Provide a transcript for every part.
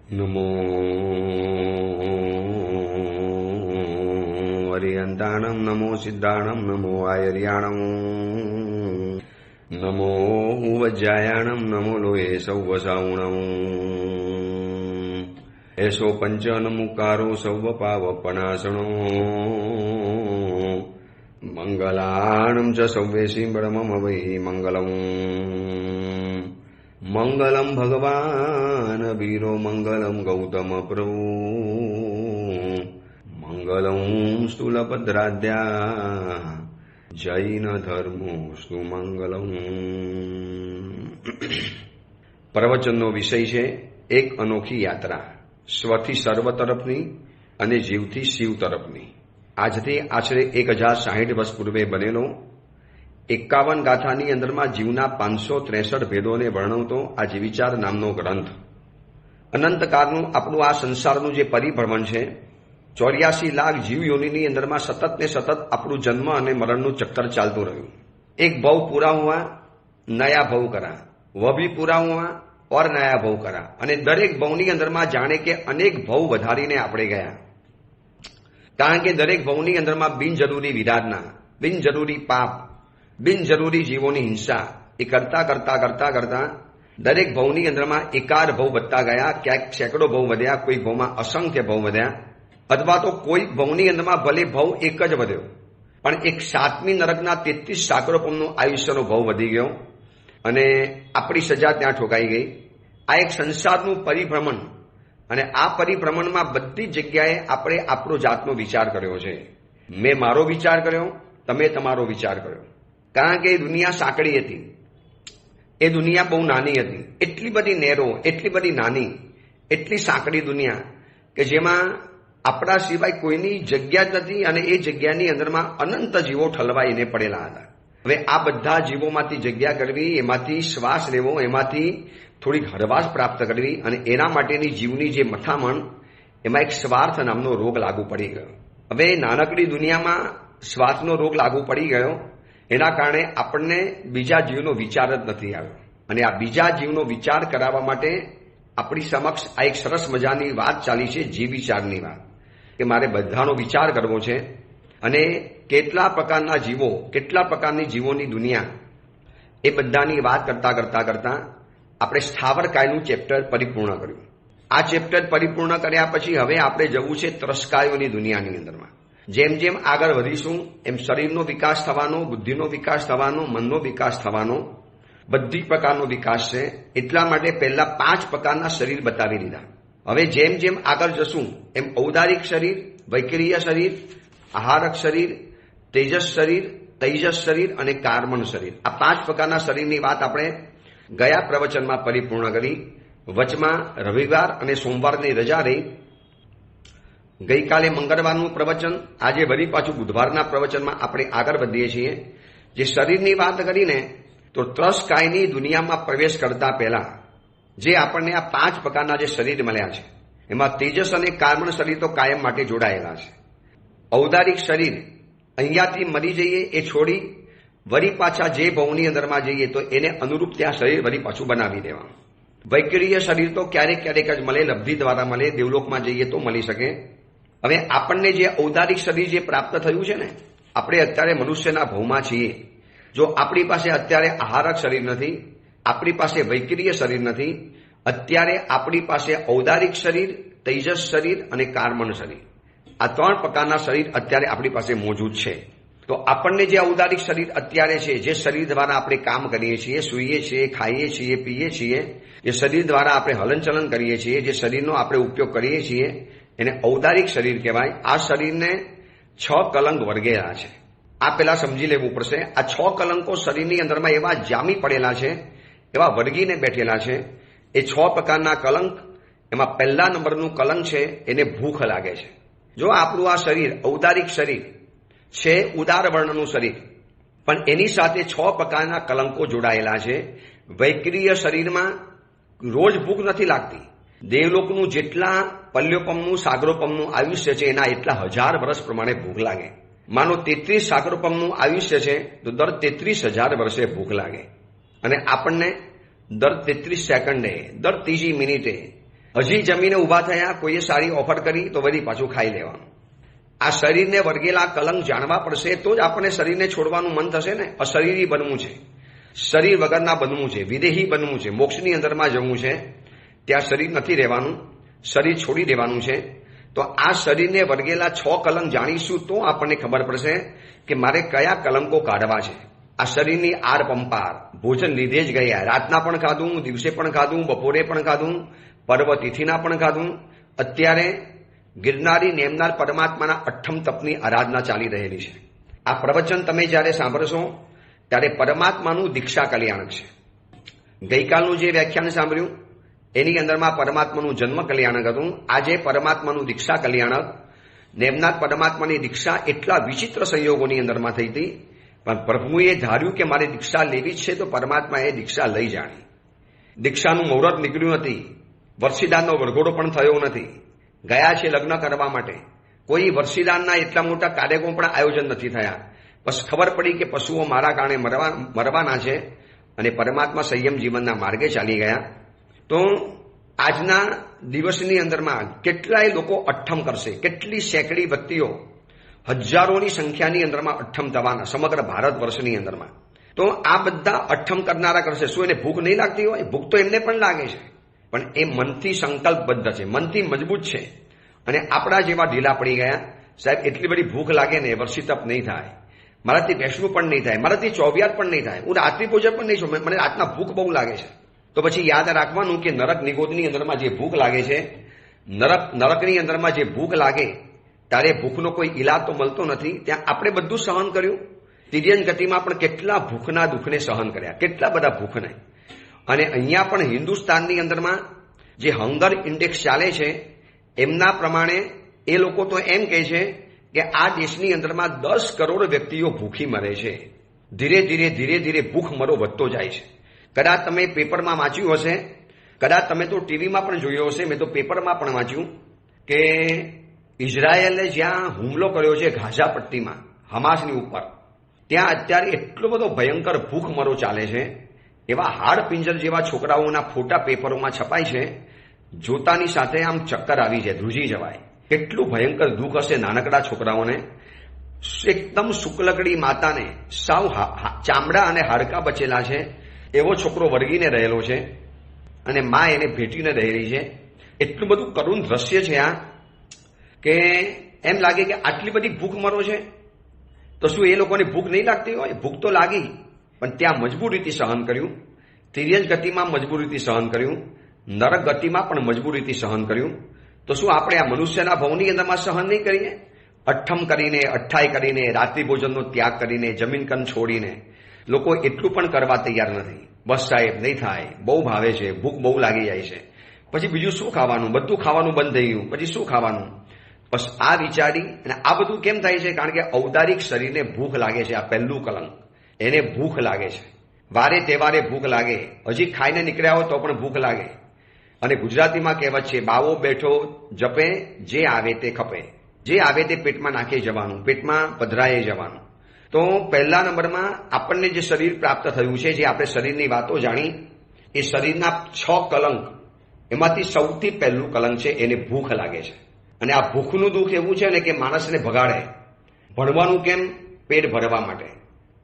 નમો હરિયંતાણમ નમો સિદ્ધાણમ નમો આયર્યાણમ નમો વજ્જાયાણમ નમો લોહે સૌવસાઉણમ એસો પંચનમુકારો સૌવ પાવપનાશણો મંગલાણમ ચ સૌવેશી બ્રહ્મમ વૈ મંગલમ મંગલમ ભગવાન વીરો મંગલમ ગૌતમ પ્રભુ મંગલમ સ્થૂલભદ્રાદ્યા જૈન ધર્મોસ્તુ મંગલમ. પ્રવચનનો વિષય છે એક અનોખી યાત્રા, સ્વથી સર્વ તરફની અને જીવથી શિવ તરફની. આજથી આશરે 1060 વર્ષ પૂર્વે બનેલો 51 ગાથાની અંદરમાં જીવના 563 ભેદોને વર્ણવતો આ જીવિચાર નામનો ગ્રંથ. અનંતકાળનું આપણું આ સંસારનું જે પરિભ્રમણ છે, 84 લાખ જીવ યોનિની અંદરમાં સતત ને સતત આપણું જન્મ અને મરણનું ચક્કર ચાલતું રહ્યું. એક ભવ પૂરા હુઆ નયા ભવ કરા, વહ ભી પૂરા હુઆ ઓર નયા ભવ કરા. અને દરેક ભવની અંદરમાં જાણે કે અનેક ભવ વધારીને આપણે ગયા. કારણ કે દરેક ભવની અંદરમાં બિનજરૂરી વિરાધના, બિનજરૂરી પાપ, બિનજરૂરી જીવોની હિંસા એ કરતા કરતા કરતા કરતા દરેક ભવની અંદરમાં એકાદ ભવ વધતા ગયા. ક્યાંક સેંકડો ભવ વધ્યા, કોઈ ભવમાં અસંખ્ય ભવ વધ્યા, અથવા તો કોઈ ભવની અંદરમાં ભલે ભવ એક જ વધ્યો, પણ એક 7મી નરકના 33 સાકરોપમનો આયુષ્યનો ભવ વધી ગયો અને આપણી સજા ત્યાં ઠોકાઈ ગઈ. આ એક સંસારનું પરિભ્રમણ, અને આ પરિભ્રમણમાં બધી જગ્યાએ આપણે આપણો જાતનો વિચાર કર્યો છે. મેં મારો વિચાર કર્યો, તમે તમારો વિચાર કર્યો. કારણ કે એ દુનિયા સાંકડી હતી, એ દુનિયા બહુ નાની હતી. એટલી બધી નેરો, એટલી બધી નાની, એટલી સાંકડી દુનિયા કે જેમાં આપણા સિવાય કોઈની જગ્યા જ નથી, અને એ જગ્યાની અંદરમાં અનંત જીવો ઠલવાઈને પડેલા હતા. હવે આ બધા જીવોમાંથી જગ્યા કરવી, એમાંથી શ્વાસ લેવો, એમાંથી થોડીક હરવાશ પ્રાપ્ત કરવી, અને એના માટેની જીવની જે મથામણ, એમાં એક સ્વાર્થ નામનો રોગ લાગુ પડી ગયો. હવે નાનકડી દુનિયામાં સ્વાર્થનો રોગ લાગુ પડી ગયો, એના કારણે આપણને બીજા જીવનો વિચાર જ નથી આવ્યો. અને આ બીજા જીવનો વિચાર કરાવવા માટે આપણી સમક્ષ આ એક સરસ મજાની વાત ચાલી છે, જીવ વિચારની વાત, કે મારે બધાનો વિચાર કરવો છે. અને કેટલા પ્રકારના જીવો, કેટલા પ્રકારની જીવોની દુનિયા, એ બધાની વાત કરતા કરતા કરતા આપણે સ્થાવર કાયનું ચેપ્ટર પરિપૂર્ણ કર્યું. આ ચેપ્ટર પરિપૂર્ણ કર્યા પછી હવે આપણે જવું છે ત્રસ્કાયોની દુનિયાની અંદરમાં. જેમ જેમ આગળ વધીશું એમ શરીરનો વિકાસ થવાનો, બુદ્ધિનો વિકાસ થવાનો, મનનો વિકાસ થવાનો, બધી પ્રકારનો વિકાસ છે. એટલા માટે પહેલા 5 પ્રકારના શરીર બતાવી દીધા. હવે જેમ જેમ આગળ જશું એમ ઔદારિક શરીર, વૈકરીય શરીર, આહારક શરીર, તેજસ શરીર, તૈજસ શરીર અને કાર્મણ શરીર, આ 5 પ્રકારના શરીરની વાત આપણે ગયા પ્રવચનમાં પરિપૂર્ણ કરી. વચમાં રવિવાર અને સોમવારની રજા રહી. ગઈકાલે મંગળવારનું પ્રવચન, આજે વળી પાછું બુધવારના પ્રવચનમાં આપણે આગળ વધીએ છીએ. જે શરીરની વાત કરીને તો ત્રસ્કાયની દુનિયામાં પ્રવેશ કરતા પહેલા જે આપણને આ 5 પ્રકારના જે શરીર મળ્યા છે, એમાં તેજસ અને કાર્મણ શરીર તો કાયમ માટે જોડાયેલા છે. ઔદારિક શરીર અહીંયાથી મરી જઈએ એ છોડી વળી પાછા જે ભવની અંદરમાં જઈએ તો એને અનુરૂપ ત્યાં શરીર વળી પાછું બનાવી દેવાનું. વૈકરીય શરીર તો ક્યારેક ક્યારેક જ મળે, લબ્ધિ દ્વારા મળે, દેવલોકમાં જઈએ તો મળી શકે. હવે આપણને જે ઔદારિક શરીર જે પ્રાપ્ત થયું છે ને, આપણે અત્યારે મનુષ્યના ભવમાં છીએ. જો આપણી પાસે અત્યારે આહારક શરીર નથી, આપણી પાસે વૈકરીય શરીર નથી, અત્યારે આપણી પાસે ઔદારિક શરીર, તૈજસ શરીર અને કાર્મણ શરીર, આ 3 પ્રકારના શરીર અત્યારે આપણી પાસે મોજૂદ છે. તો આપણને જે ઔદારિક શરીર અત્યારે છે, જે શરીર દ્વારા આપણે કામ કરીએ છીએ, સૂઈએ છીએ, ખાઈએ છીએ, પીએ છીએ, જે શરીર દ્વારા આપણે હલનચલન કરીએ છીએ, જે શરીરનો આપણે ઉપયોગ કરીએ છીએ, એને ઔદારિક શરીર કહેવાય. આ શરીરને 6 કલંક વર્ગેલા છે. આ પેલા સમજી લેવું પડશે. આ 6 કલંકો શરીરની અંદરમાં એવા જામી પડેલા છે, એવા વળગીને બેઠેલા છે. એ 6 પ્રકારના કલંક, એમાં પહેલા નંબરનું કલંક છે એને ભૂખ લાગે છે. જો આપણું આ શરીર ઔદારિક શરીર છે, ઉદાર વર્ણનું શરીર, પણ એની સાથે 6 પ્રકારના કલંકો જોડાયેલા છે. વૈકરીય શરીરમાં રોજ ભૂખ નથી લાગતી. દેવલોકનું જેટલા પલ્યોપમનું, સાગરોપમનું આયુષ્ય છે એના એટલા 1000 વર્ષ પ્રમાણે ભૂખ લાગે. માનો 33 સાગરોપમનું આયુષ્ય છે તો દર 33,000 વર્ષે ભૂખ લાગે. અને આપણને દર 33 સેકન્ડે, દર ત્રીજી મિનિટે હજી જમીને ઉભા થયા, કોઈએ સારી ઓફર કરી તો વળી પાછું ખાઈ લેવાનું. આ શરીરને વર્ગેલા કલંક જાણવા પડશે તો જ આપણને શરીરને છોડવાનું મન થશે ને. અશરીરી બનવું છે, શરીર વગરના બનવું છે, વિદેહી બનવું છે, મોક્ષની અંદરમાં જવું છે. ત્યાં શરીર નથી રહેવાનું, શરીર છોડી દેવાનું છે. તો આ શરીરને વર્ગેલા 6 કલંક જાણીશું તો આપણને ખબર પડશે કે મારે કયા કલંકો કાઢવા છે. આ શરીરની આર પંપાર, ભોજન લીધે જ ગયા. રાતના પણ ખાધું, દિવસે પણ ખાધું, બપોરે પણ ખાધું, પર્વ તિથિના પણ ખાધું. અત્યારે ગિરનારી નેમનાર પરમાત્માના અઠ્ઠમ તપની આરાધના ચાલી રહેલી છે. આ પ્રવચન તમે જ્યારે સાંભળશો ત્યારે પરમાત્માનું દીક્ષા કલ્યાણક છે. ગઈકાલનું જે વ્યાખ્યાન સાંભળ્યું એની અંદરમાં પરમાત્માનું જન્મ કલ્યાણક હતું. આજે પરમાત્માનું દીક્ષા કલ્યાણક. નેમનાથ પરમાત્માની દીક્ષા એટલા વિચિત્ર સંયોગોની અંદરમાં થઈ હતી, પણ પ્રભુએ ધાર્યું કે મારે દીક્ષા લેવી જ છે તો પરમાત્માએ દીક્ષા લઈ જાણી. દીક્ષાનું મુહૂર્ત નીકળ્યું નથી, વર્ષીદાનનો વરઘોડો પણ થયો નથી. ગયા છે લગ્ન કરવા માટે, કોઈ વર્ષીદાનના એટલા મોટા કાર્યક્રમો પણ આયોજન નથી થયા. બસ ખબર પડી કે પશુઓ મારા કારણે મરવાના છે અને પરમાત્મા સંયમ જીવનના માર્ગે ચાલી ગયા. તો આજના દિવસની અંદરમાં કેટલાય લોકો અઠ્ઠમ કરશે, કેટલી સેંકડી વ્યક્તિઓ, હજારોની સંખ્યાની અંદરમાં અઠ્ઠમ થવાના સમગ્ર ભારત વર્ષની અંદરમાં. તો આ બધા અઠ્ઠમ કરનારા કરશે. શું એને ભૂખ નહીં લાગતી હોય? ભૂખ તો એમને પણ લાગે છે, પણ એ મનથી સંકલ્પબદ્ધ છે, મનથી મજબૂત છે. અને આપણા જેવા ઢીલા પડી ગયા, સાહેબ એટલી બધી ભૂખ લાગે ને વર્ષી તપ નહીં થાય, મારાથી બેસવું પણ નહીં થાય, મારાથી ચોવિયાર પણ નહીં થાય, હું રાત્રિ ભોજન પણ નહીં છું, મને રાતના ભૂખ બહુ લાગે છે. તો પછી યાદ રાખવાનું કે નરક નિગોદની અંદરમાં જે ભૂખ લાગે છે, નરકની અંદરમાં જે ભૂખ લાગે ત્યારે ભૂખનો કોઈ ઈલાજ તો મળતો નથી. ત્યાં આપણે બધું સહન કર્યું. તિર્યન ગતિમાં પણ કેટલા ભૂખના દુઃખને સહન કર્યા, કેટલા બધા ભૂખને. અને અહીંયા પણ હિન્દુસ્તાનની અંદરમાં જે હંગર ઇન્ડેક્સ ચાલે છે એમના પ્રમાણે એ લોકો તો એમ કહે છે કે આ દેશની અંદરમાં 10 કરોડ વ્યક્તિઓ ભૂખી મરે છે. ધીરે ધીરે ભૂખ મરો વધતો જાય છે. કદાચ તમે પેપરમાં વાંચ્યું હશે, કદાચ તમે તો ટીવીમાં પણ જોયો હશે, મેં તો પેપરમાં પણ વાંચ્યું કે ઇઝરાયેલે જ્યાં હુમલો કર્યો છે ગાઝા પટ્ટીમાં હમાસની ઉપર, ત્યાં અત્યારે એટલો બધો ભયંકર ભૂખ મરો ચાલે છે. એવા હાડ પિંજર જેવા છોકરાઓના ફોટા પેપરોમાં છપાય છે, જોતાની સાથે આમ ચક્કર આવી જાય, ધ્રુજી જવાય. કેટલું ભયંકર દુઃખ હશે નાનકડા છોકરાઓને. એકદમ શુક્લકડી માતાને સાવ ચામડા અને હાડકા બચેલા છે એવો છોકરો વળગીને રહેલો છે અને મા એને ભેટીને રહેલી છે. એટલું બધું કરુણ દ્રશ્ય છે આ કે એમ લાગે કે આટલી બધી ભૂખ મરો છે તો શું એ લોકોને ભૂખ નહીં લાગતી હોય? ભૂખ તો લાગી, પણ ત્યાં મજબૂરીથી સહન કર્યું. તિર્યજ ગતિમાં મજબૂરીથી સહન કર્યું, નરક ગતિમાં પણ મજબૂરીથી સહન કર્યું. તો શું આપણે આ મનુષ્યના ભવની અંદરમાં સહન નહીં કરીએ? અઠ્ઠમ કરીને, અઠ્ઠાઈ કરીને, રાત્રિ ભોજનનો ત્યાગ કરીને, જમીન કન છોડીને લોકો એટલું પણ કરવા તૈયાર નથી. બસ સાહેબ નહીં થાય, બહુ ભાવે છે, ભૂખ બહુ લાગી જાય છે, પછી બીજું શું ખાવાનું? બધું ખાવાનું બંધ થઈ ગયું, પછી શું ખાવાનું? બસ આ વિચારી. અને આ બધું કેમ થાય છે? કારણ કે ઔદારિક શરીરને ભૂખ લાગે છે. આ પહેલું કલંક, એને ભૂખ લાગે છે. વારે તહેવારે ભૂખ લાગે, હજી ખાઈને નીકળ્યા હોય તો પણ ભૂખ લાગે. અને ગુજરાતીમાં કહેવત છે, બાવો બેઠો જપે, જે આવે તે ખપે. જે આવે તે પેટમાં નાખી જવાનું, પેટમાં પધરાએ જવાનું. તો પહેલા નંબરમાં આપણને જે શરીર પ્રાપ્ત થયું છે, જે આપણે શરીરની વાતો જાણી, એ શરીરના 6 કલંક, એમાંથી સૌથી પહેલું કલંક છે એને ભૂખ લાગે છે. અને આ ભૂખનું દુઃખ એવું છે ને કે માણસને ભગાડે. ભણવાનું કેમ? પેટ ભરવા માટે.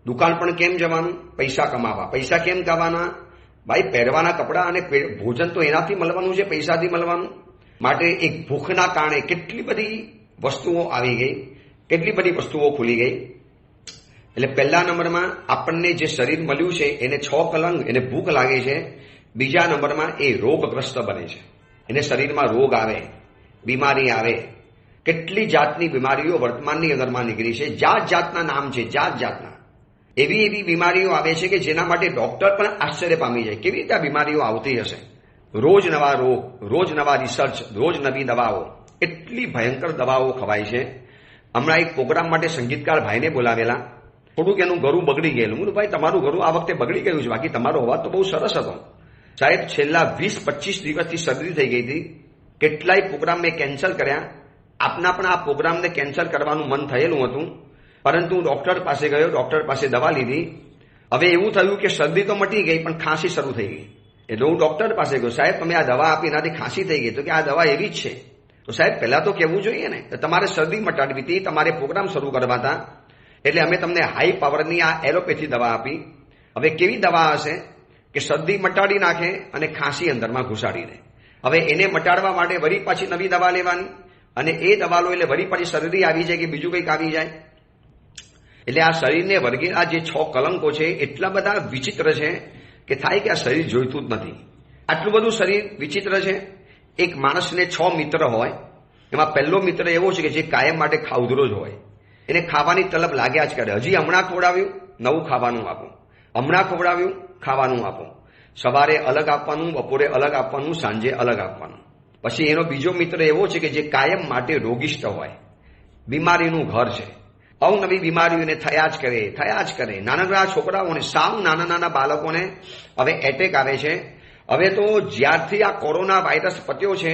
દુકાન પણ કેમ જવાનું? પૈસા કમાવા. પૈસા કેમ કમાવાના? ભાઈ પહેરવાના કપડાં અને ભોજન તો એનાથી મળવાનું છે, પૈસાથી મળવાનું. માટે એક ભૂખના કારણે કેટલી બધી વસ્તુઓ આવી ગઈ, કેટલી બધી વસ્તુઓ ખુલી ગઈ. એટલે પહેલા નંબરમાં આપણને જે શરીર મળ્યું છે એને 6 કલંક, એને ભૂખ લાગે છે. બીજા નંબરમાં એ રોગગ્રસ્ત બને છે, એને શરીરમાં રોગ આવે, બીમારી આવે. કેટલી જાતની બીમારીઓ વર્તમાનની અંદરમાં નીકળી છે, જાત જાતના નામ છે, જાત જાતના. એવી બીમારીઓ આવે છે કે જેના માટે ડોક્ટર પણ આશ્ચર્ય પામી જાય, કેવી રીતે આ બીમારીઓ આવતી હશે. રોજ નવા રોગ, રોજ નવા રિસર્ચ, રોજ નવી દવાઓ, એટલી ભયંકર દવાઓ ખવાય છે. હમણાં એક પ્રોગ્રામ માટે સંગીતકાર ભાઈને બોલાવેલા, થોડુંક એનું ગળું બગડી ગયેલું. હું ભાઈ તમારું ગળું આ વખતે બગડી ગયું છે, બાકી તમારો અવાજ તો બહુ સરસ હતો. સાહેબ છેલ્લા 20-25 દિવસથી શરદી થઈ ગઈ હતી, કેટલાય પ્રોગ્રામ મેં કેન્સલ કર્યા. આપના પણ આ પ્રોગ્રામને કેન્સલ કરવાનું મન થયેલું હતું, પરંતુ હું ડોક્ટર પાસે ગયો, ડોક્ટર પાસે દવા લીધી. હવે એવું થયું કે શરદી તો મટી ગઈ પણ ખાંસી શરૂ થઈ ગઈ. એટલે હું ડોક્ટર પાસે ગયો, સાહેબ તમે આ દવા આપી એનાથી ખાંસી થઈ ગઈ, તો કે આ દવા એવી જ છે. તો સાહેબ પહેલા તો કહેવું જોઈએ ને, તમારે શરદી મટાડવી હતી, તમારે પ્રોગ્રામ શરૂ કરવા હતા, એટલે અમે તમને હાઈ પાવરની આ એલોપેથી દવા આપી. હવે કેવી દવા હશે કે શરદી મટાડી નાખે અને ખાંસી અંદરમાં ઘુસાડી દે. હવે એને મટાડવા માટે વળી પાછી નવી દવા લેવાની, અને એ દવા લો એટલે વળી પાછી શરદી આવી જાય કે બીજું કંઈક આવી જાય. એટલે આ શરીરને વળગેલા જે 6 કલંકો છે એટલા બધા વિચિત્ર છે કે થાય કે આ શરીર જોઈતું જ નથી. આટલું બધું શરીર વિચિત્ર છે. એક માણસને 6 મિત્ર હોય, એમાં પહેલો મિત્ર એવો છે કે જે કાયમ માટે ખાઉધરો જ હોય, એને ખાવાની તલબ લાગ્યા જ કરે. હજી હમણાં ખવડાવ્યું, નવું ખાવાનું આપો, હમણાં ખવડાવ્યું, ખાવાનું આપો. સવારે અલગ આપવાનું, બપોરે અલગ આપવાનું, સાંજે અલગ આપવાનું. પછી એનો બીજો મિત્ર એવો છે કે જે કાયમ માટે રોગિષ્ટ હોય, બીમારીનું ઘર છે, અવનવી બીમારીઓને થયા જ કરે. નાનકડા છોકરાઓને, સાવ નાના બાળકોને હવે એટેક આવે છે. હવે તો જ્યારથી આ કોરોના વાયરસ પત્યો છે,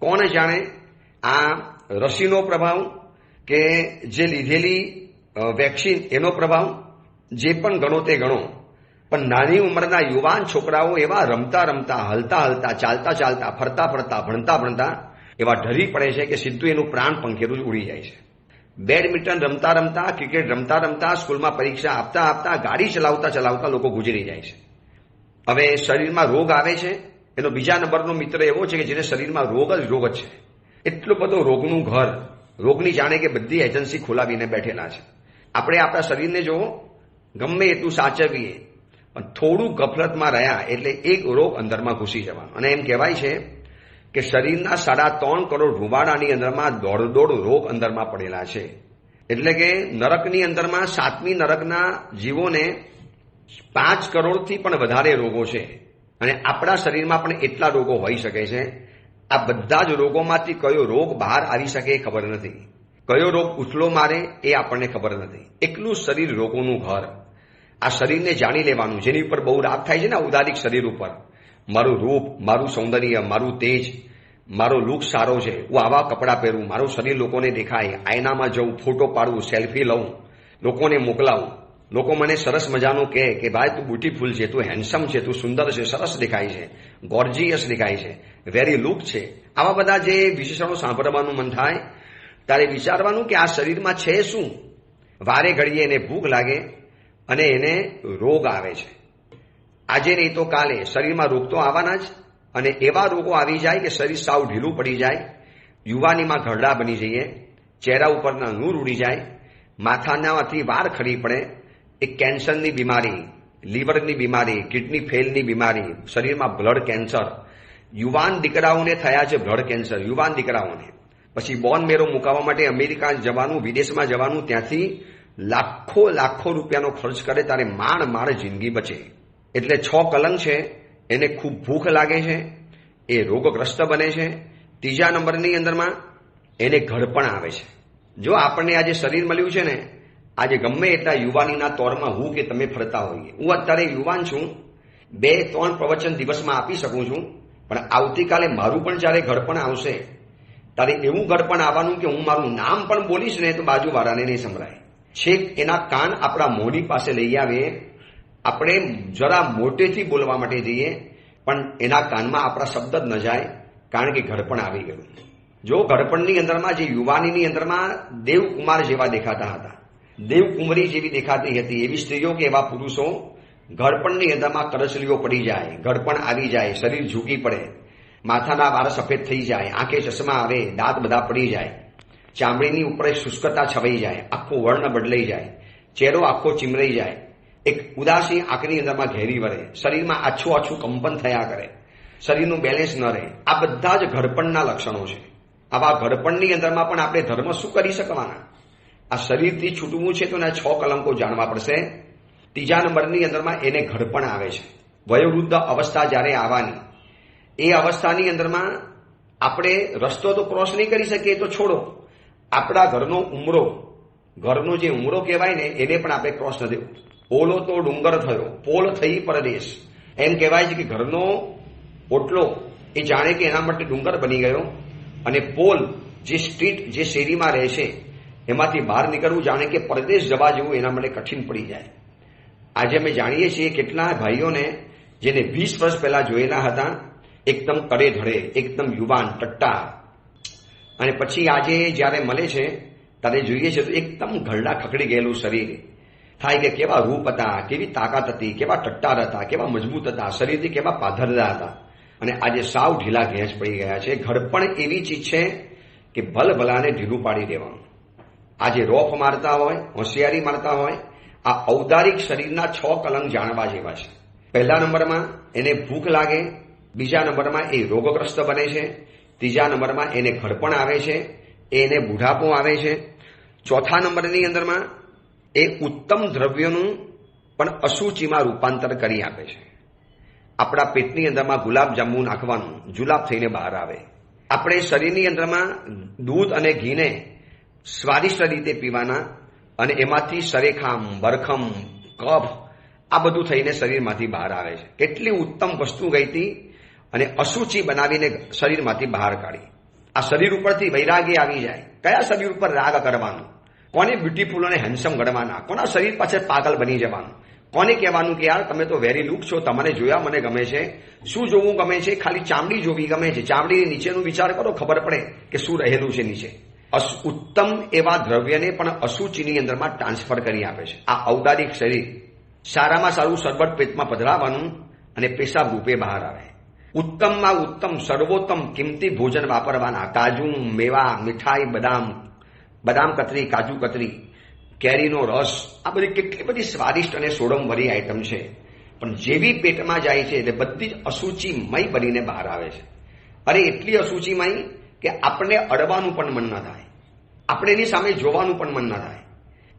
કોણ જાણે આ રસીનો પ્રભાવ કે જે લીધેલી વેક્સિન એનો પ્રભાવ, જે પણ ગણો તે ગણો, પણ નાની ઉંમરના યુવાન છોકરાઓ એવા રમતા, હલતા, ચાલતા, ફરતા, ભણતા એવા ઢરી પડે છે કે સીધું એનું પ્રાણ પંખેરું જ ઉડી જાય છે. બેડમિન્ટન રમતા, ક્રિકેટ રમતા, સ્કૂલમાં પરીક્ષા આપતા, ગાડી ચલાવતા લોકો ગુજરી જાય છે. હવે શરીરમાં રોગ આવે છે, એનો બીજા નંબરનો મિત્ર એવો છે કે જેને શરીરમાં રોગ જ છે. એટલું બધું રોગનું ઘર, રોગની જાણે કે બધી એજન્સી ખોલાવીને બેઠેલા છે. આપણે આપણા શરીરને જો ગમે એટલું સાચવીએ, પણ થોડું ગફલતમાં રહ્યા એટલે એક રોગ અંદરમાં ઘૂસી જવાનો. અને એમ કહેવાય છે કે શરીરના 3.5 કરોડ રૂવાડાની અંદરમાં દોઢ રોગ અંદરમાં પડેલા છે. એટલે કે નરકની અંદરમાં 7મી નરકના જીવોને 5 કરોડથી પણ વધારે રોગો છે, અને આપણા શરીરમાં પણ એટલા રોગો હોઈ શકે છે. આ બધા જ રોગોમાંથી કયો રોગ બહાર આવી શકે એ ખબર નથી, કયો રોગ ઉથલો મારે એ આપણને ખબર નથી. એકલું શરીર રોગોનું ઘર. આ શરીરને જાણી લેવાનું, જેની ઉપર બહુ રાગ થાય છે ને ઉદારિક શરીર ઉપર. મારું રૂપ, મારું સૌંદર્ય, મારું તેજ, મારો લુક સારો છે, હું આવા કપડાં પહેરું, મારું શરીર લોકોને દેખાય, આયનામાં જઉં, ફોટો પાડું, સેલ્ફી લઉં, લોકોને મોકલાવું, લોકો મને સરસ મજાનું કહે કે ભાઈ તું બ્યુટીફુલ છે, તું હેન્ડસમ છે, તું સુંદર છે, સરસ દેખાય છે, ગોર્જિયસ દેખાય છે, વેરી લુક છે. આવા બધા જે વિશેષણો સાંભળવાનું મન થાય ત્યારે વિચારવાનું કે આ શરીરમાં છે શું. વારે ઘડીએ એને ભૂખ લાગે અને એને રોગ આવે છે. આજે નહીં તો કાલે શરીરમાં રોગ તો આવવાના જ, અને એવા રોગો આવી જાય કે શરીર સાવ ઢીલું પડી જાય, યુવાનીમાં ઘરડા બની જઈએ, ચહેરા ઉપરના નૂર ઉડી જાય, માથાનામાંથી વાળ ખરી પડે, એક કેન્સરની બીમારી, લીવરની બીમારી, કિડની ફેલની બીમારી, શરીરમાં બ્લડ કેન્સર. યુવાન દીકરાઓને થયા છે બ્લડ કેન્સર, યુવાન દીકરાઓને. પછી બોન મેરો મુકાવવા માટે અમેરિકા જવાનું, વિદેશમાં જવાનું, ત્યાંથી લાખો રૂપિયાનો ખર્ચ કરે ત્યારે માંડ જિંદગી બચે. એટલે 6 કલંક છે, એને ખૂબ ભૂખ લાગે છે, એ રોગગ્રસ્ત બને છે. ત્રીજા નંબરની અંદરમાં એને ઘડપણ આવે છે. જો આપણને આજે શરીર મળ્યું છે ને, આજે ગમે એટલા યુવાનીના તોરમાં હું કે તમે ફરતા હોઈએ, હું અત્યારે યુવાન છું, 2-3 પ્રવચન દિવસમાં આપી શકું છું, પણ આવતીકાલે મારું પણ જ્યારે ઘડપણ આવશે ત્યારે એવું ઘડપણ આવવાનું કે હું મારું નામ પણ બોલીશ ને તો બાજુવાળાને નહીં સંભળાય. છેક એના કાન આપણા મોઢી પાસે લઈ આવીએ, આપણે જરા મોટેથી બોલવા માટે જઈએ, પણ એના કાનમાં આપણા શબ્દ જ ન જાય, કારણ કે ઘડપણ આવી ગયું. જો ઘડપણની અંદરમાં જે યુવાનીની અંદરમાં દેવકુમાર જેવા દેખાતા હતા, દેવકુંવરી જેવી દેખાતી હતી, એવી સ્ત્રીઓ કે એવા પુરુષો ઘડપણની અંદરમાં કરચલીઓ પડી જાય, ઘડપણ આવી જાય, શરીર ઝૂકી પડે, માથાના વાળ સફેદ થઈ જાય, આંખે ચશ્મા આવે, દાંત બધા પડી જાય, ચામડીની ઉપર શુષ્કતા છવાઈ જાય, આખો વર્ણ બદલાઈ જાય, ચહેરો આખો ચીમરાઈ જાય, એક ઉદાસી આંખની અંદરમાં ઘેરી વળે, શરીરમાં આછું કંપન થયા કરે, શરીરનું બેલેન્સ ન રહે. આ બધા જ ઘડપણના લક્ષણો છે. આવા ઘડપણની અંદરમાં પણ આપણે ધર્મ શું કરી શકવાના? આ શરીરથી છૂટવું છે તો એના 6 કલંકો જાણવા પડશે. ત્રીજા નંબરની અંદરમાં એને ઘડપણ આવે છે. વયોવૃદ્ધ અવસ્થા જ્યારે આવવાની, એ અવસ્થાની અંદરમાં આપણે રસ્તો તો ક્રોસ નહીં કરી શકીએ તો છોડો, આપણા ઘરનો જે ઉમરો કહેવાય ને એને પણ આપણે ક્રોસ નથી. પોલો તો ડુંગર થયો, પોલ થઈ પરદેશ, એમ કહેવાય છે કે ઘરનો ઓટલો એ જાણે કે એના માટે ડુંગર બની ગયો, અને પોલ જે સ્ટ્રીટ જે શેરીમાં રહે છે એમાંથી બહાર નીકળવું જાણે કે પરદેશ જવા જેવું એના માટે કઠિન પડી જાય. આજે અમે જાણીએ છીએ કેટલા ભાઈઓને જેને 20 વર્ષ પહેલા જોયેલા હતા એકદમ કડે ધડે, એકદમ યુવાન ટટ્ટા, અને પછી આજે જ્યારે મળે છે ત્યારે જોઈએ છે તો એકદમ ઘરડા ખકડી ગયેલું શરીર થાય કે કેવા રૂપ હતા, કેવી તાકાત હતી, કેવા ટટ્ટાર હતા, કેવા મજબૂત હતા, શરીરથી કેવા પાધરદા હતા, અને આજે સાવ ઢીલા ઘેંસ પડી ગયા છે. ઘડપણ એવી ચીજ છે કે ભલભલાને ઢીલું પાડી દેવાનું. આજે રોફ મારતા હોય, હોશિયારી મારતા હોય, આ ઔદારિક શરીરના 6 કલંક જાણવા જેવા છે. પહેલા નંબરમાં એને ભૂખ લાગે, બીજા નંબરમાં એ રોગગ્રસ્ત બને છે, ત્રીજા નંબરમાં એને ઘડપણ આવે છે, એને બુઢાપો આવે છે, ચોથા નંબરની અંદરમાં એ ઉત્તમ દ્રવ્યોનું પણ અસૂચિમાં રૂપાંતર કરી આપે છે. આપણા પેટની અંદરમાં ગુલાબજાંબુ નાખવાનું, જુલાબ થઈને બહાર આવે. આપણે શરીરની અંદરમાં દૂધ અને ઘીને સ્વાદિષ્ટ રીતે પીવાના, અને એમાંથી સરેખામ, બરખમ, કફ આ બધું થઈને શરીરમાંથી બહાર આવે છે. કેટલી ઉત્તમ વસ્તુ ગઈ હતી અને અસૂચિ બનાવીને શરીરમાંથી બહાર કાઢી. આ શરીર ઉપરથી વૈરાગ્ય આવી જાય. કયા શરીર ઉપર રાગ કરવાનો, કોને બ્યુટીફુલ અને હેન્ડસમ ગણવાના, કોના શરીર પાછળ પાગલ બની જવાનું, કોને કહેવાનું કે યાર તમે તો વેરી લુક છો, તમને જોયા મને ગમે છે. શું જોવું ગમે છે? ખાલી ચામડી જોવી ગમે છે. ચામડીની નીચેનું વિચાર કરો, ખબર પડે કે શું રહેલું છે નીચે. ઉત્તમ એવા દ્રવ્યને પણ અસૂચિની અંદરમાં ટ્રાન્સફર કરી આપે છે. આ ઔદારિક શરીર સારામાં સારું સરબત પેટમાં પધરાવવાનું અને પેશાબ રૂપે બહાર આવે. ઉત્તમમાં ઉત્તમ સર્વોત્તમ કિંમતી ભોજન વાપરવાના. કાજુ, મેવા, મીઠાઈ, બદામ કતરી, કાજુ કતરી, કેરીનો રસ, આ બધી કેટલી બધી સ્વાદિષ્ટ અને સોડમભરી આઈટમ છે. પણ જેવી પેટમાં જાય છે એટલે બધી જ અસૂચિમય બનીને બહાર આવે છે. અરે એટલી અસૂચિમય કે આપણને અડવાનું પણ મન ન થાય, આપણે એની સામે જોવાનું પણ મન ન થાય.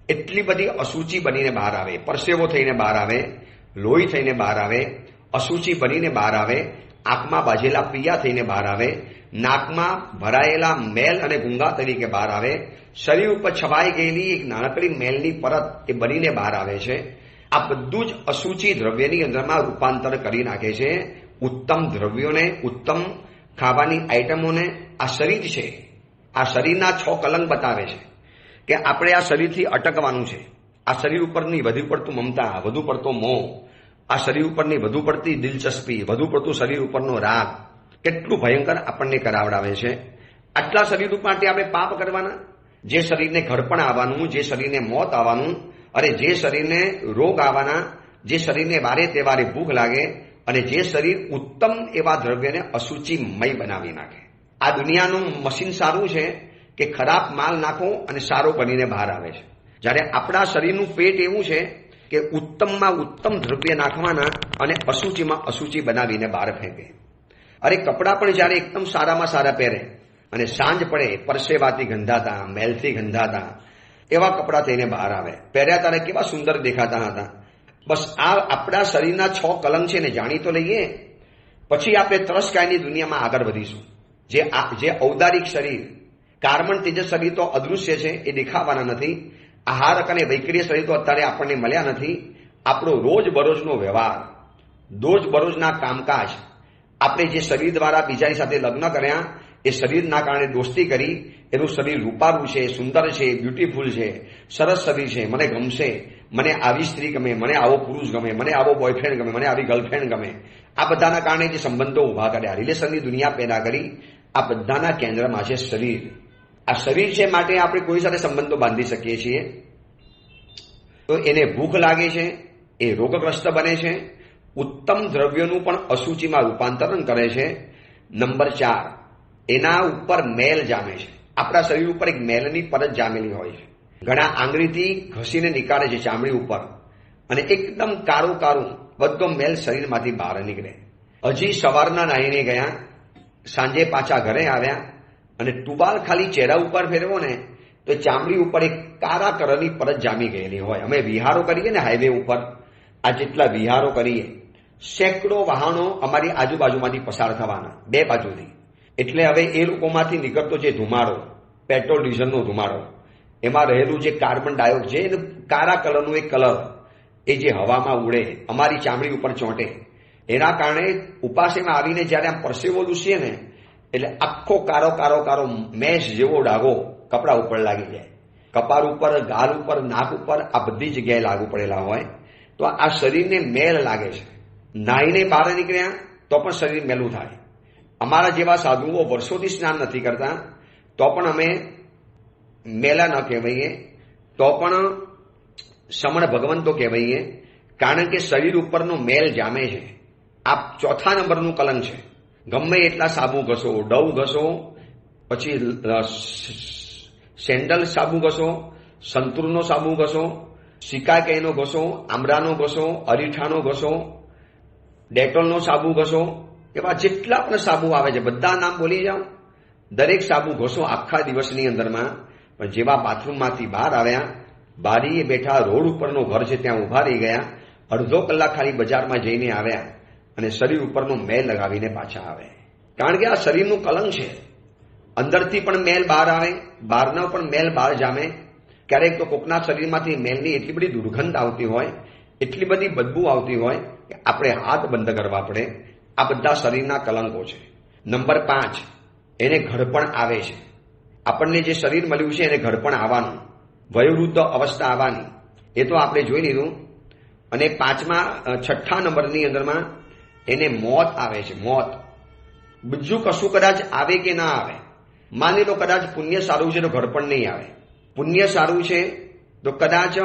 એટલી બધી અસૂચિ બનીને બહાર આવે. પરસેવો થઈને બહાર આવે, લોહી થઈને બહાર આવે, અસૂચિ બનીને બહાર આવે, આંખમાં બાજેલા પિયા થઈને બહાર આવે, નાકમાં ભરાયેલા મેલ અને ગુંગા તરીકે બહાર આવે, શરીર ઉપર છવાઈ ગયેલી એક નાનકડી મેલની પરત એ બનીને બહાર આવે છે. આ બધું જ અસૂચિ દ્રવ્યની અંદરમાં રૂપાંતર કરી નાખે છે. ઉત્તમ દ્રવ્યોને, ઉત્તમ ખાવાની આઈટમોને આ શરીર છે. આ શરીરના 6 કલંક બતાવે છે કે આપણે આ શરીરથી અટકવાનું છે. આ શરીર ઉપરની વધુ પડતું મમતા, વધુ પડતો મોહ, આ શરીર ઉપરની વધુ પડતી દિલચસ્પી, વધુ પડતું શરીર ઉપરનો રાગ કેટલું ભયંકર આપણને કરાવડાવે છે. આટલા શરીર માટે આપણે પાપ કરવાના? જે શરીરને ઘડપણ આવવાનું, જે શરીરને મોત આવવાનું, અરે જે શરીરને રોગ આવવાના, જે શરીરને વારે તહેવારે ભૂખ લાગે, અને જે શરીર ઉત્તમ એવા દ્રવ્યને અસૂચિમય બનાવી નાખે. આ દુનિયાનું મશીન સારું છે કે ખરાબ માલ નાખો અને સારો બનીને બહાર આવે છે. જ્યારે આપણા શરીરનું પેટ એવું છે કે ઉત્તમમાં ઉત્તમ દ્રવ્ય નાખવાના અને અસૂચિમાં અસૂચિ બનાવીને બહાર ફેંકે. અરે કપડાં પણ જ્યારે એકદમ સારામાં સારા પહેરે અને સાંજ પડે પરસેવાથી ગંધાતા, મેલથી ગંધાતા, એવા કપડાં થઈને બહાર આવે. પહેર્યા ત્યારે કેવા સુંદર દેખાતા હતા. બસ આ આપણા શરીરના 6 કલંક છે ને જાણી તો લઈએ, પછી આપણે તરસકાયની દુનિયામાં આગળ વધીશું. જે ઔદારિક શરીર, કાર્બન તેજસ શરીર તો અદૃશ્ય છે, એ દેખાવાના નથી. આહારક અને વૈક્રિય શરીર તો અત્યારે આપણને મળ્યા નથી. આપણો રોજબરોજનો વ્યવહાર, રોજબરોજના કામકાજ, આપણે જે શરીર દ્વારા બીજાની સાથે લગ્ન કર્યા, એ શરીરના કારણે દોસ્તી કરી, એનું શરીર રૂપારું છે, સુંદર છે, બ્યુટીફુલ છે, સરસ શરીર છે, મને ગમશે, મને આવી સ્ત્રી ગમે, મને આવો પુરુષ ગમે, મને આવો બોયફ્રેન્ડ ગમે, મને આવી ગર્લફ્રેન્ડ ગમે. આ બધાના કારણે જે સંબંધો ઉભા કર્યા, રિલેશનની દુનિયા પેદા કરી, આ બધાના કેન્દ્રમાં છે શરીર. આ શરીર છે માટે આપણે કોઈ સાથે સંબંધો બાંધી શકીએ છીએ. તો એને ભૂખ લાગે છે, એ રોગગ્રસ્ત બને છે, ઉત્તમ દ્રવ્યોનું પણ અસૂચિમાં રૂપાંતરણ કરે છે. નંબર 4, એના ઉપર મેલ જામે છે. આપણા શરીર ઉપર એક મેલની પરત જામેલી હોય છે. ઘણા આંગળીથી ઘસીને નીકાળે છે ચામડી ઉપર, અને એકદમ કાળું કાળું બધો મેલ શરીરમાંથી બહાર નીકળે. હજી સવારના નાહીને ગયા, સાંજે પાછા ઘરે આવ્યા અને ટુબાલ ખાલી ચહેરા ઉપર ફેરવો ને તો ચામડી ઉપર એક કાળા કલરની પરત જામી ગયેલી હોય. અમે વિહારો કરીએ ને હાઈવે ઉપર, આ જેટલા વિહારો કરીએ, સેંકડો વાહનો અમારી આજુબાજુમાંથી પસાર થવાના, 2 બાજુથી. એટલે હવે એ લોકોમાંથી નીકળતો જે ધુમાડો, પેટ્રોલ ડીઝલનો ધુમાડો, એમાં રહેલું જે કાર્બન ડાયોક્સાઇડ, જે કાળા કલરનું એક કલર, એ જે હવામાં ઉડે, અમારી ચામડી ઉપર ચોંટે, એના કારણે ઉપાસેમાં આવીને જ્યારે આમ પરસેવો લૂસીએ ને એટલે આખો કારો કારો કારો મેશ જેવો ડાઘો કપડા ઉપર લાગી જાય. કપાળ ઉપર, ગાલ ઉપર, નાક ઉપર, આ બધી જગ્યાએ લાગુ પડેલા હોય. તો આ શરીરને મેલ લાગે છે. નાહીને બહાર નીકળ્યા તો પણ શરીર મેલું થાય. અમારા જેવા સાધુઓ વર્ષોથી સ્નાન નથી કરતા તો પણ અમે મેલા ન કહેવાઈએ, તો પણ સમણ ભગવંતો કહેવાઈએ, કારણ કે શરીર ઉપરનો મેલ જામે છે. આ ચોથા નંબરનું કલંક છે. ગમે એટલા સાબુ ઘસો, ડવ ઘસો, પછી સેન્ડલ સાબુ ઘસો, સંતૂરનો સાબુ ઘસો, સિકાકેયનો ઘસો, આમરાનો ઘસો, અરીઠાનો ઘસો, ડેટોલનો સાબુ ઘસો, એવા જેટલા પણ સાબુ આવે છે બધા નામ બોલી જાઓ. દરેક સાબુ ઘસો આખા દિવસની અંદરમાં. પણ જેવા બાથરૂમમાંથી બહાર આવ્યા, બારીએ બેઠા રોડ ઉપરનો ઘર છે ત્યાં ઉભા રહી ગયા, અડધો કલાક ખાલી બજારમાં જઈને આવ્યા અને શરીર ઉપરનો મેલ લગાવીને પાછા આવે. કારણ કે આ શરીરનું કલંક છે. અંદરથી પણ મેલ બહાર આવે, બહારનો પણ મેલ બહાર જામે. ક્યારેક તો કોકના શરીરમાંથી મેલની એટલી બધી દુર્ગંધ આવતી હોય, એટલી બધી બદબુ આવતી હોય કે આપણે હાથ બંધ કરવા પડે. આ બધા શરીરના કલંકો છે. નંબર 5, એને ઘડપણ આવે છે. આપણને જે શરીર મળ્યું છે એને ઘડપણ આવવાનું, વયોવૃદ્ધ અવસ્થા આવવાની, એ તો આપણે જોઈ લીધું. અને 6થા નંબરની અંદરમાં એને મોત આવે છે. મોત. બીજું કશું કદાચ આવે કે ના આવે. માની લો કદાચ પુણ્ય સારું છે તો ઘડપણ નહીં આવે, પુણ્ય સારું છે તો કદાચ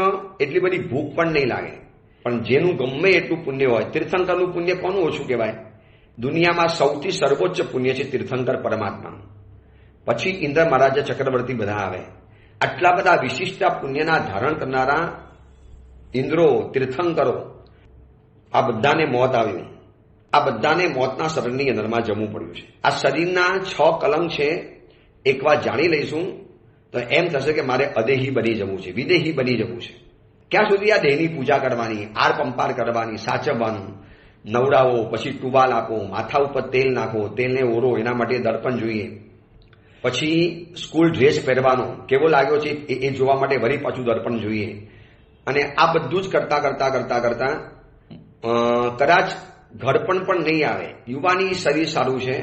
એટલી બધી ભૂખ પણ નહીં લાગે. પણ જેનું ગમે એટલું પુણ્ય હોય, તીર્થંકરનું પુણ્ય કોનું ઓછું કહેવાય? દુનિયામાં સૌથી સર્વોચ્ચ પુણ્ય છે તીર્થંકર પરમાત્માનું. પછી ઇન્દ્ર મહારાજા, ચક્રવર્તી બધા આવે. આટલા બધા વિશિષ્ટ પુણ્યના ધારણ કરનારા ઇન્દ્રો, તીર્થંકરો, આ બધાને મોત આવ્યું. આ બધાને મોતના શરીરની અંદરમાં જમવું પડ્યું છે. આ શરીરના 6 કલંક છે. એક વાત જાણી લઈશું તો એમ થશે કે મારે અદેહી બની જવું છે, વિદેહી બની જવું છે. ક્યાં સુધી આ દેહની પૂજા કરવાની, આર પંપાર કરવાની, સાચવવાનું, નવડાવો, પછી ટુવાલ આપો, માથા ઉપર તેલ નાખો, તેલને ઓરો, એના માટે દર્પણ જોઈએ. પછી સ્કૂલ ડ્રેસ પહેરવાનો કેવો લાગ્યો છે એ જોવા માટે વળી પાછું દર્પણ જોઈએ. અને આ બધું જ કરતા કરતા કરતા કરતા કદાચ ઘડપણ પણ નહીં આવે. યુવાની શરીર સારું છે,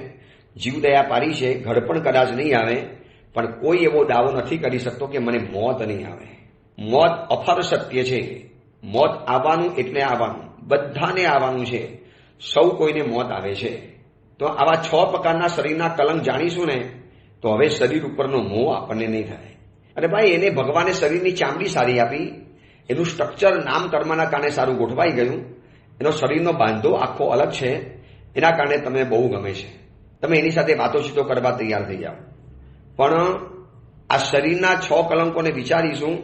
જીવદયા પારી છે, ઘડપણ કદાચ નહીં આવે, પણ કોઈ એવો દાવો નથી કરી શકતો કે મને મોત નહીં આવે. મોત અફર સત્ય છે. મોત આવવાનું એટલે આવવાનું, બધાને આવવાનું છે. સૌ કોઈને મોત આવે છે. તો આવા 6 પ્રકારના શરીરના કલંક જાણીશું ને તો હવે શરીર ઉપરનો મોહ આપણને નહીં થાય. અરે ભાઈ, એને ભગવાને શરીરની ચામડી સારી આપી, એનું સ્ટ્રક્ચર નામ કર્મના કારણે સારું ગોઠવાઈ ગયું, એનો શરીરનો બાંધો આખો અલગ છે, એના કારણે તમને બહુ ગમે છે. તમે એની સાથે વાતોચીતો કરવા તૈયાર થઈ જાઓ. પણ આ શરીરના 6 કલંકોને વિચારીશું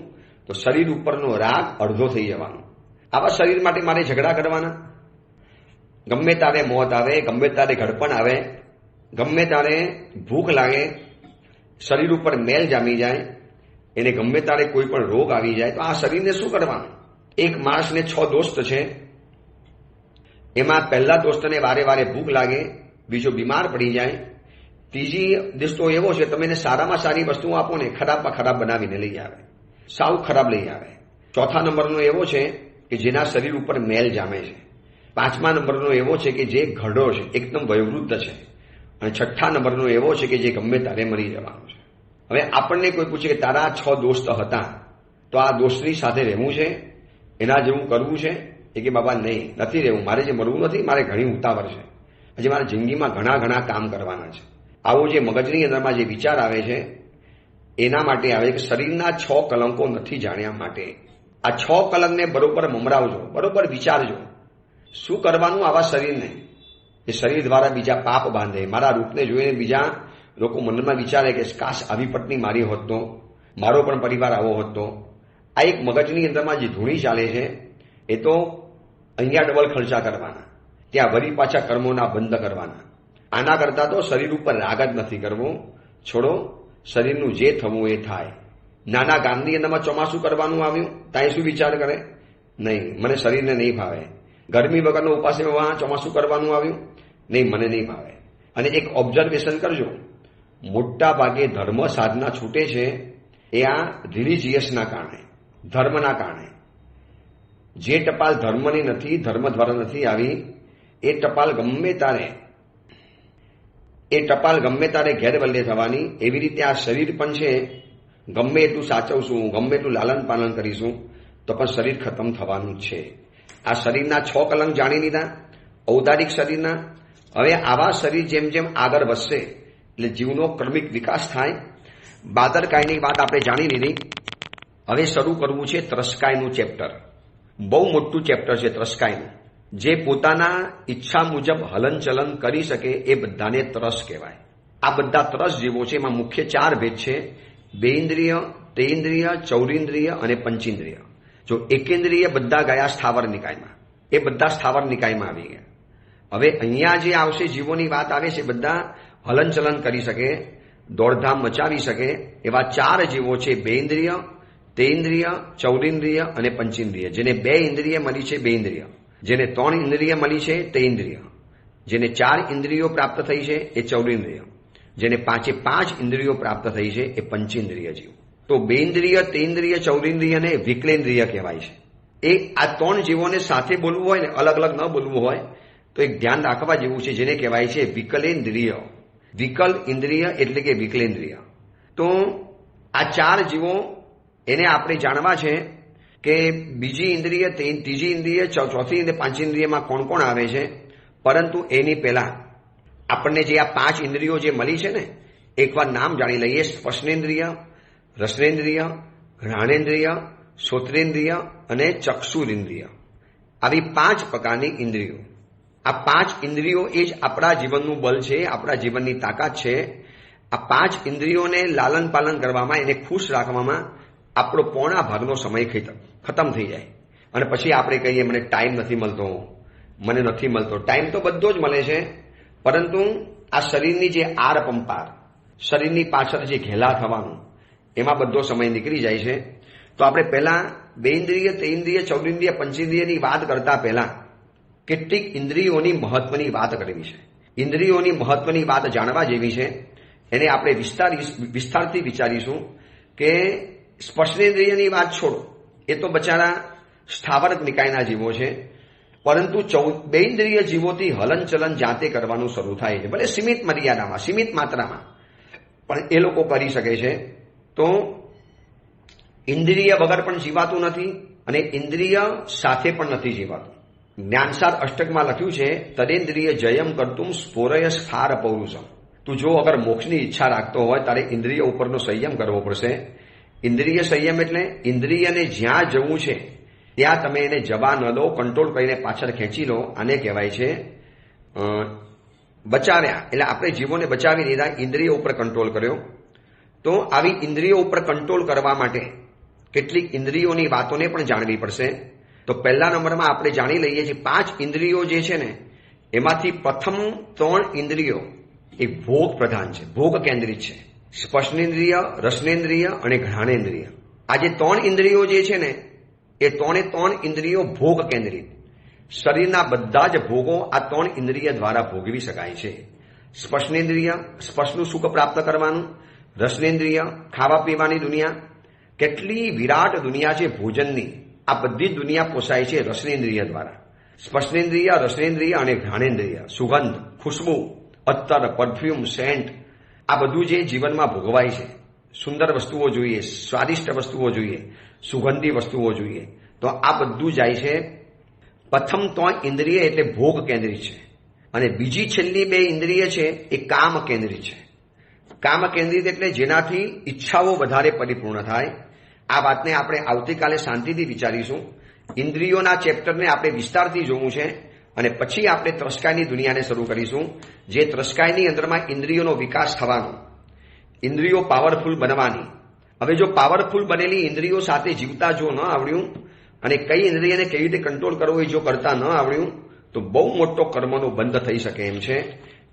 તો શરીર ઉપરનો રાગ અડધો થઈ જવાનો. આવા શરીર માટે મારે ઝઘડા કરવાના? ગમે તારે મોત આવે, ગમે તારે ઘડપણ આવે, ગમે તારે ભૂખ લાગે, શરીર ઉપર મેલ જામી જાય, એને ગમે તારે કોઈ પણ રોગ આવી જાય, તો આ શરીરને શું કરવાનું? એક માણસને 6 દોસ્ત છે. એમાં પહેલા દોસ્તને વારે વારે ભૂખ લાગે, બીજો બીમાર પડી જાય, ત્રીજી દોસ્તો એવો છે તમે એને સારામાં સારી વસ્તુ આપો ને ખરાબમાં ખરાબ બનાવીને લઈ આવે, સાવ ખરાબ લઈ આવે. 4થા નંબરનો એવો છે કે જેના શરીર ઉપર મેલ જામે છે. 5મા નંબરનો એવો છે કે જે ઘરડો છે, એકદમ વયોવૃદ્ધ છે. અને 6થા નંબરનો એવો છે કે જે ગમે તારે મરી જવાનો છે. હવે આપણને કોઈ પૂછે કે તારા 6 દોસ્ત હતા, તો આ દોસ્તની સાથે રહેવું છે, એના જેવું કરવું છે? એ કે બાબા નહીં, નથી રહેવું, મારે જે મરવું નથી, મારે ઘણી ઉતાવળ છે, હજી મારે જિંદગીમાં ઘણા કામ કરવાના છે. આવો જે મગજની અંદરમાં જે વિચાર આવે છે એના માટે આવે કે શરીરના 6 કલંકો નથી જાણ્યા માટે. આ 6 કલંકને બરોબર મમરાવજો, બરોબર વિચારજો. શું કરવાનું આવા શરીરને? એ શરીર દ્વારા બીજા પાપ બાંધે. મારા રૂપને જોઈને બીજા લોકો મનમાં વિચારે કે કાશ આવી પત્ની મારી હોત તો, મારો પણ પરિવાર આવો હોત તો. આ એક મગજની અંદરમાં જે ધૂણી ચાલે છે એ તો અહીંયા ડબલ ખર્ચા કરવાના, ત્યાં વળી પાછા કર્મોના બંધ કરવાના. આના કરતા તો શરીર ઉપર રાગ જ નથી કરવો. છોડો, શરીરનું જે થવું એ થાય. નાના ગામની અંદરમાં ચોમાસું કરવાનું આવ્યું, ત્યાં શું વિચાર કરે? નહીં, મને શરીરને નહીં ભાવે. ગરમી વગરનો ઉપાસમાં ચોમાસું કરવાનું આવ્યું, નહીં, મને નહીં ભાવે. અને એક ઓબ્ઝર્વેશન કરજો, મોટા ભાગે ધર્મ સાધના છૂટે છે એ આ રિલિજિયસના કારણે, ધર્મના કારણે. જે ટપાલ ધર્મની નથી, ધર્મ દ્વારા નથી આવી, એ ટપાલ ગમે તારે ઘેરવલ્લે થવાની. એવી રીતે આ શરીર પણ છે, ગમે એટલું સાચવશું, ગમે એટલું લાલન પાલન કરીશું તો પણ શરીર ખતમ થવાનું જ છે. આ શરીરના 6 કલંક જાણી લીધા. ઔદારિક શરીરના. હવે આવા શરીર જેમ જેમ આગળ વધશે એટલે જીવનો ક્રમિક વિકાસ થાય. બાદરકાયની વાત આપણે જાણી લીધી. હવે શરૂ કરવું છે ત્રસ્કાયનું ચેપ્ટર. બહુ મોટું ચેપ્ટર છે ત્રસ્કાયનું. જે પોતાના ઈચ્છા મુજબ હલનચલન કરી શકે એ બધાને ત્રસ કહેવાય. આ બધા ત્રસ જીવો છે. એમાં મુખ્ય 4 ભેદ છે: બેઇન્દ્રિય, તેઇન્દ્રિય, ચૌરિન્દ્રિય અને પંચેન્દ્રિય. જો એકેન્દ્રિય બધા ગયા સ્થાવર નિકાયમાં, એ બધા સ્થાવર નિકાયમાં આવી ગયા. હવે અહીંયા જે આવશે જીવોની વાત આવે છે, બધા હલનચલન કરી શકે, દોડધામ મચાવી શકે એવા 4 જીવો છે: બેઇન્દ્રિય, તેઇન્દ્રિય, ચૌરિન્દ્રિય અને પંચેન્દ્રિય. જેને 2 ઇન્દ્રિય મળી છે બેઇન્દ્રિય, જેને 3 ઇન્દ્રિય મળી છે તેઇન્દ્રિય, જેને 4 ઇન્દ્રિયો પ્રાપ્ત થઈ છે એ ચૌરિન્દ્રિય, જેને 5 ઇન્દ્રિયો પ્રાપ્ત થઈ છે એ પંચેન્દ્રિય જીવ. તો બેઇન્દ્રિય, તેઇન્દ્રિય, ચૌરિન્દ્રિયને વિકલેન્દ્રિય કહેવાય છે. એ આ 3 જીવોને સાથે બોલવું હોય ને અલગ અલગ ન બોલવું હોય તો એક ધ્યાન રાખવા જેવું છે, જેને કહેવાય છે વિકલેન્દ્રિય. વિકલ ઇન્દ્રિય એટલે કે વિકલેન્દ્રિય. તો આ 4 જીવો એને આપણે જાણવા છે કે બીજી ઇન્દ્રિય, ત્રીજી ઇન્દ્રિય, ચોથી અને પાંચેન્દ્રિયમાં કોણ કોણ આવે છે. પરંતુ એની પહેલા આપણને જે આ 5 ઇન્દ્રિયો જે મળી છે ને, એકવાર નામ જાણી લઈએ. સ્પર્શેન્દ્રિય, રસનેન્દ્રિય, ઘ્રાણેન્દ્રિય, શ્રોત્રેન્દ્રિય અને ચક્ષુરેન્દ્રિય. આવી 5 પ્રકારની ઇન્દ્રિયો. આ 5 ઇન્દ્રિયો એ જ આપણા જીવનનું બળ છે, આપણા જીવનની તાકાત છે. આ 5 ઇન્દ્રિયોને લાલન પાલન કરવામાં, એને ખુશ રાખવામાં આપણો પોણા ભાગનો સમય ખતમ થઈ જાય. અને પછી આપણે કહીએ મને ટાઈમ નથી મળતો, મને નથી મળતો. ટાઈમ તો બધો જ મળે છે, પરંતુ આ શરીરની જે આર પંપાર, શરીરની પાછળ જે ઘેલા થવાનું, એમાં બધો સમય નીકળી જાય છે. તો આપણે પહેલા બેઇન્દ્રિય, તેઇન્દ્રિય, ચૌરિન્દ્રિય, પંચેન્દ્રિયની વાત કરતા પહેલા કેટલીક ઇન્દ્રિયોની મહત્વની વાત કરવી છે. ઇન્દ્રિયોની મહત્વની વાત જાણવા જેવી છે. એને આપણે વિસ્તારથી વિચારીશું કે સ્પર્શેન્દ્રિયની વાત છોડો, એ તો બચારા સ્થાવર નિકાયના જીવો છે. પરંતુ બેઇન્દ્રિય જીવોથી હલનચલન જાતે કરવાનું શરૂ થાય છે, ભલે સીમિત મર્યાદામાં, સીમિત માત્રામાં, પણ એ લોકો કરી શકે છે. તો ઇન્દ્રિય વગર પણ જીવાતું નથી અને ઇન્દ્રિય સાથે પણ નથી જીવાતું. જ્ઞાનસાર અષ્ટકમાં લખ્યું છે, તદેન્દ્રિય જયમ કરતું સ્ફોરય સ્થાર પૌરુષમ. તું જો અગર મોક્ષની ઈચ્છા રાખતો હોય તારે ઇન્દ્રિય ઉપરનો સંયમ કરવો પડશે. ઇન્દ્રિય સંયમ એટલે ઇન્દ્રિયને જ્યાં જવું છે ત્યાં તમે એને જવા ન દો, કંટ્રોલ કરીને પાછળ ખેંચી લો. આને કહેવાય છે બચાવ્યા. એટલે આપણે જીવોને બચાવી લીધા, ઇન્દ્રિયો ઉપર કંટ્રોલ કર્યો. તો આવી ઇન્દ્રિયો ઉપર કંટ્રોલ કરવા માટે કેટલીક ઇન્દ્રિયોની વાતોને પણ જાણવી પડશે. તો પહેલા નંબરમાં આપણે જાણી લઈએ છીએ 5 ઇન્દ્રિયો જે છે ને, એમાંથી પ્રથમ 3 ઇન્દ્રિયો એ ભોગ પ્રધાન છે, ભોગ કેન્દ્રિત છે. સ્પર્શેન્દ્રિય, રસનેન્દ્રિય અને ઘ્રાણેન્દ્રિય. આ જે 3 ઇન્દ્રિયો જે છે ને, એ 3 ઇન્દ્રિયો ભોગ કેન્દ્રિત. શરીરના બધા જ ભોગો આ 3 ઇન્દ્રિય દ્વારા ભોગવી શકાય છે. સ્પર્શેન્દ્રિય, સ્પર્શનું સુખ પ્રાપ્ત કરવાનું. રસનેન્દ્રિય, ખાવા પીવાની દુનિયા. કેટલી વિરાટ દુનિયા છે ભોજનની, આ બધી જ દુનિયા પોસાય છે રસનેન્દ્રિય દ્વારા. સ્પર્શેન્દ્રિય, રસનેન્દ્રિય અને ઘ્રાણેન્દ્રિય, સુગંધ, ખુશ્બુ, અત્તર, પરફ્યુમ, સેન્ટ, આ બધું જે જીવનમાં ભોગવાય છે. સુંદર વસ્તુઓ જોઈએ, સ્વાદિષ્ટ વસ્તુઓ જોઈએ, સુગંધી વસ્તુઓ જોઈએ. તો આ બધું જાય છે. પ્રથમ 3 ઇન્દ્રિય એટલે ભોગ કેન્દ્રિત છે અને બીજી છેલ્લી 2 ઇન્દ્રિય છે એ કામ કેન્દ્રિત છે. કામ કેન્દ્રિત એટલે જેનાથી ઈચ્છાઓ વધારે પરિપૂર્ણ થાય. આ વાતને આપણે આવતીકાલે શાંતિથી વિચારીશું. ઇન્દ્રિયોના ચેપ્ટરને આપણે વિસ્તારથી જોવું છે અને પછી આપણે ત્રસ્કાયની દુનિયાને શરૂ કરીશું. જે ત્રસ્કાયની અંદરમાં ઇન્દ્રિયોનો વિકાસ થવાનો, ઇન્દ્રિયો પાવરફુલ બનવાની. હવે જો પાવરફુલ બનેલી ઇન્દ્રિયો સાથે જીવતા જો ન આવડ્યું અને કઈ ઇન્દ્રિયને કેવી રીતે કંટ્રોલ કરવો એ જો કરતા ન આવડ્યું તો બહુ મોટો કર્મનો બંધ થઈ શકે એમ છે.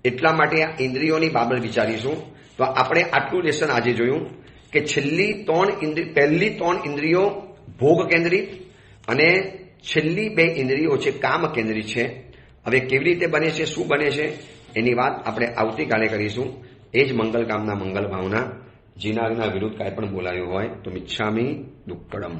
એટલા માટે આ ઇન્દ્રિયોની બાબત વિચારીશું. તો આપણે આટલું લેસન આજે જોયું કે પહેલી 3 ઇન્દ્રિયો ભોગ કેન્દ્રિત અને છેલ્લી 2 ઇન્દ્રિયો છે કામ કેન્દ્રિત છે. હવે કેવી રીતે બને છે, શું બને છે, એની વાત આપણે આવતીકાલે કરીશું. એ જ મંગલ કામના મંગલ ભાવના. જીનાના વિરુદ્ધ કાંઈ પણ બોલાયું હોય તો મિચ્છામી દુક્કડમ.